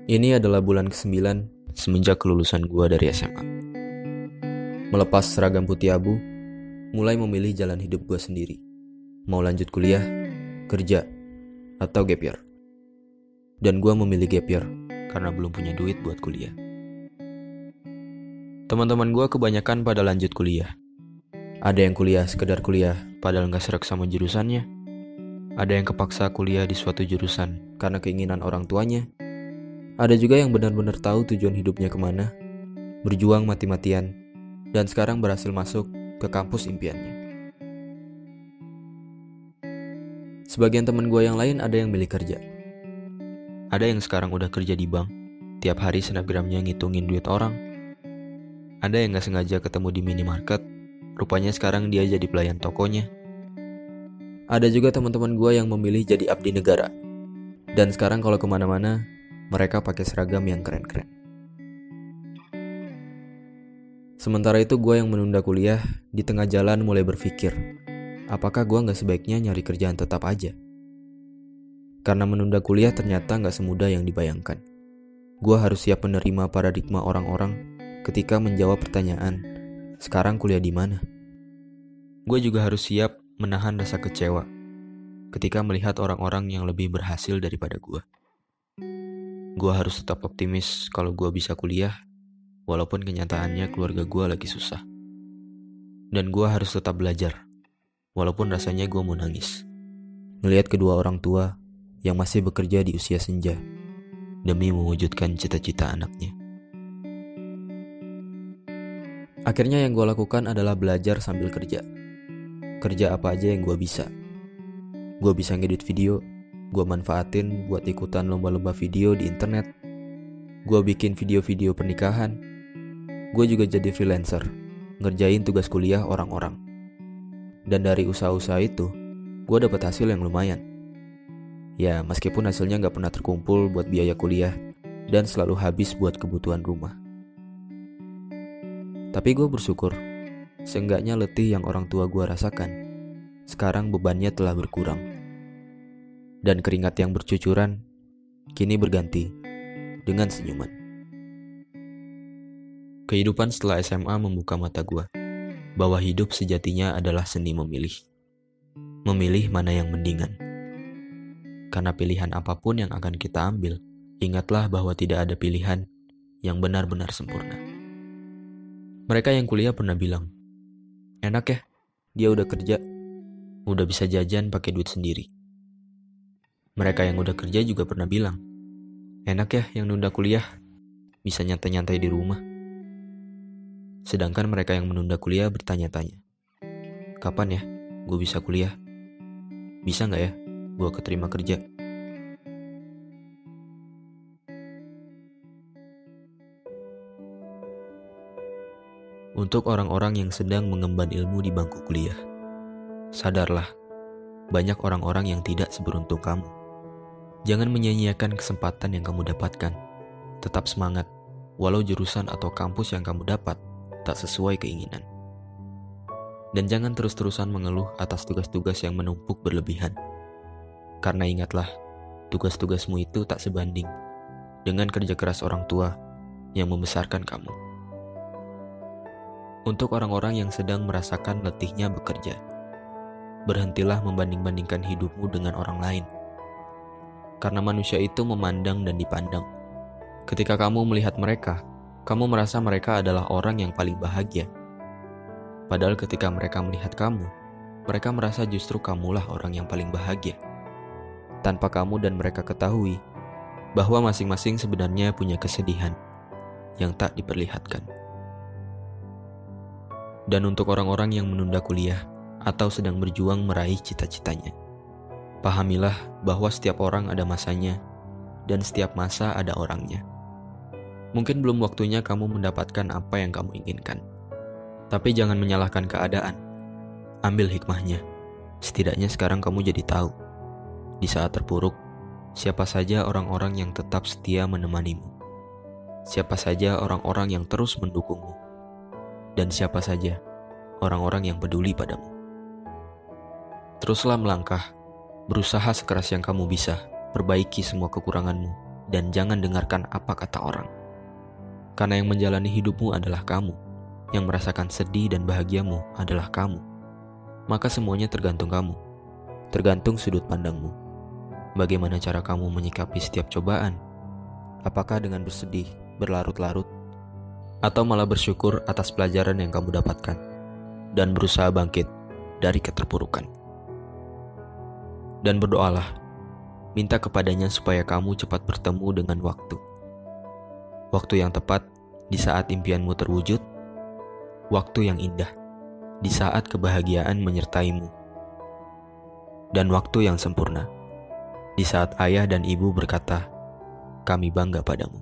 Ini adalah bulan ke-9 semenjak kelulusan gua dari SMA. Melepas seragam putih abu, mulai memilih jalan hidup gua sendiri. Mau lanjut kuliah, kerja, atau gap year. Dan gua memilih gap year karena belum punya duit buat kuliah. Teman-teman gua kebanyakan pada lanjut kuliah. Ada yang kuliah sekedar kuliah padahal gak serak sama jurusannya. Ada yang kepaksa kuliah di suatu jurusan karena keinginan orang tuanya. Ada juga yang benar-benar tahu tujuan hidupnya kemana, berjuang mati-matian, dan sekarang berhasil masuk ke kampus impiannya. Sebagian teman gue yang lain ada yang milih kerja. Ada yang sekarang udah kerja di bank, tiap hari snapgramnya ngitungin duit orang. Ada yang gak sengaja ketemu di minimarket, rupanya sekarang dia jadi pelayan tokonya. Ada juga teman-teman gue yang memilih jadi abdi negara, dan sekarang kalau kemana-mana, mereka pakai seragam yang keren-keren. Sementara itu gue yang menunda kuliah, di tengah jalan mulai berpikir, apakah gue gak sebaiknya nyari kerjaan tetap aja? Karena menunda kuliah ternyata gak semudah yang dibayangkan. Gue harus siap menerima paradigma orang-orang ketika menjawab pertanyaan, sekarang kuliah di mana? Gue juga harus siap menahan rasa kecewa ketika melihat orang-orang yang lebih berhasil daripada gue. Gue harus tetap optimis kalau gue bisa kuliah, walaupun kenyataannya keluarga gue lagi susah. Dan gue harus tetap belajar, walaupun rasanya gue mau nangis. Melihat kedua orang tua yang masih bekerja di usia senja, demi mewujudkan cita-cita anaknya. Akhirnya yang gue lakukan adalah belajar sambil kerja. Kerja apa aja yang gue bisa. Gue bisa ngedit video, gue manfaatin buat ikutan lomba-lomba video di internet. Gue bikin video-video pernikahan. Gue juga jadi freelancer, ngerjain tugas kuliah orang-orang. Dan dari usaha-usaha itu, gue dapat hasil yang lumayan. Ya, meskipun hasilnya gak pernah terkumpul buat biaya kuliah dan selalu habis buat kebutuhan rumah. Tapi gue bersyukur, seenggaknya letih yang orang tua gue rasakan, sekarang bebannya telah berkurang. Dan keringat yang bercucuran kini berganti dengan senyuman. Kehidupan setelah SMA membuka mata gue bahwa hidup sejatinya adalah seni memilih. Memilih mana yang mendingan. Karena pilihan apapun yang akan kita ambil, ingatlah bahwa tidak ada pilihan yang benar-benar sempurna. Mereka yang kuliah pernah bilang, enak ya, dia udah kerja, udah bisa jajan pakai duit sendiri. Mereka yang udah kerja juga pernah bilang, enak ya yang nunda kuliah, bisa nyantai-nyantai di rumah. Sedangkan mereka yang menunda kuliah bertanya-tanya, kapan ya gue bisa kuliah? Bisa gak ya gue keterima kerja? Untuk orang-orang yang sedang mengemban ilmu di bangku kuliah, sadarlah, banyak orang-orang yang tidak seberuntung kamu. Jangan menyia-nyiakan kesempatan yang kamu dapatkan. Tetap semangat, walau jurusan atau kampus yang kamu dapat tak sesuai keinginan. Dan jangan terus-terusan mengeluh atas tugas-tugas yang menumpuk berlebihan. Karena ingatlah, tugas-tugasmu itu tak sebanding dengan kerja keras orang tua yang membesarkan kamu. Untuk orang-orang yang sedang merasakan letihnya bekerja, berhentilah membanding-bandingkan hidupmu dengan orang lain. Karena manusia itu memandang dan dipandang. Ketika kamu melihat mereka, kamu merasa mereka adalah orang yang paling bahagia. Padahal ketika mereka melihat kamu, mereka merasa justru kamulah orang yang paling bahagia. Tanpa kamu dan mereka ketahui bahwa masing-masing sebenarnya punya kesedihan yang tak diperlihatkan. Dan untuk orang-orang yang menunda kuliah atau sedang berjuang meraih cita-citanya, pahamilah bahwa setiap orang ada masanya dan setiap masa ada orangnya. Mungkin belum waktunya kamu mendapatkan apa yang kamu inginkan. Tapi jangan menyalahkan keadaan. Ambil hikmahnya. Setidaknya sekarang kamu jadi tahu. Di saat terpuruk, siapa saja orang-orang yang tetap setia menemanimu. Siapa saja orang-orang yang terus mendukungmu. Dan siapa saja orang-orang yang peduli padamu. Teruslah melangkah. Berusaha sekeras yang kamu bisa, perbaiki semua kekuranganmu, dan jangan dengarkan apa kata orang. Karena yang menjalani hidupmu adalah kamu, yang merasakan sedih dan bahagiamu adalah kamu. Maka semuanya tergantung kamu, tergantung sudut pandangmu. Bagaimana cara kamu menyikapi setiap cobaan? Apakah dengan bersedih, berlarut-larut, atau malah bersyukur atas pelajaran yang kamu dapatkan, dan berusaha bangkit dari keterpurukan? Dan berdoalah, minta kepadanya supaya kamu cepat bertemu dengan waktu. Waktu yang tepat di saat impianmu terwujud, waktu yang indah di saat kebahagiaan menyertaimu, dan waktu yang sempurna di saat ayah dan ibu berkata, "Kami bangga padamu."